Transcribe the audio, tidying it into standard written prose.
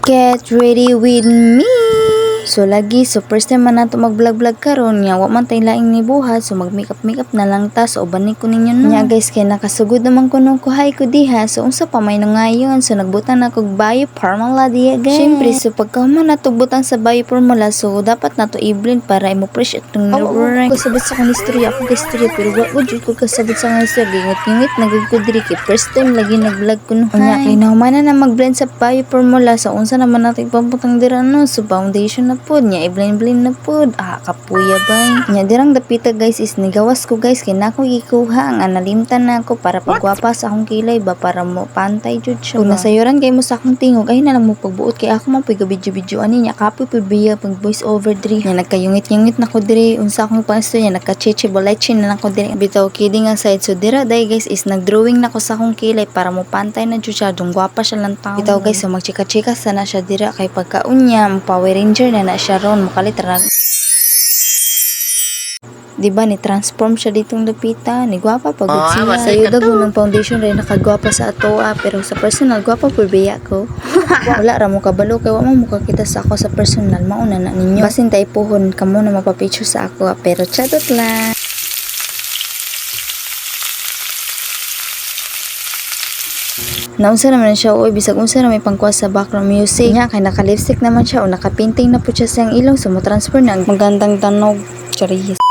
Get ready with me! So lagi, so first time man nato mag-vlog-vlog karon nya wa man tay laing ni buhat, so mag-makeup na lang ta, so uban ko ninyo no. Nya guys, kay nakasugod naman ko nung kuhay ko diha, so unsa pa may nangayon, so nagbutan na kog bio formula diha guys. Syempre, so pagkahuman nato butang sa bio formula, so dapat nato i-blend para imo fresh itong nerve. Kasabot sa kong istorya, ako istorya, pero wa ko jud ko kasabot sa kong istorya, gingot-ngit nagugod diri kay first time lagi nag-vlog ko no. Nya kay nahuman na mag-blend sa bio formula, so unsa naman nato ipabutang dira no, so foundation na pod nya i-blend na pod, kapuya bay nya dirang dapita guys is nigawas ko guys kay nako gikuha ang analimtan nako para pagwapa sa akong kilay ba para mo pantay jud siya. Kung nasayuran kay mo sa akong tingog ay na lang mo pagbuot kay ako man pag video ani nya kapoy pud biya pag voice over diri nya nagkayungit-yungit nako diri unsa akong pasto nya nagkacheche boleche na nako diri bitaw kidding aside. So dira day guys is nagdrawing nako sa akong kilay para mo pantay na jud siya dung gwapa siya lang tawo bitaw guys. So magchika-chika sana siya dira kay pagkaunya Power Ranger na siya ron makalitra diba ni transform siya ditong lapita ni gwapa pagod siya sayo dago ng foundation rin nakagwapa sa atoa pero sa personal gwapa pulbiya ko wala ra mo kabalo kay wa mo makakita sa ako sa personal mauna na ninyo basin tay puhon kamo na mapapicture sa ako pero chatot lang. Naunsa naman siya oy bisag unsa na may pangkuha sa background music nya kay naka-lipstick naman siya o naka-painting na po siya sa ilong so mo transfer na magandang tanog charihis.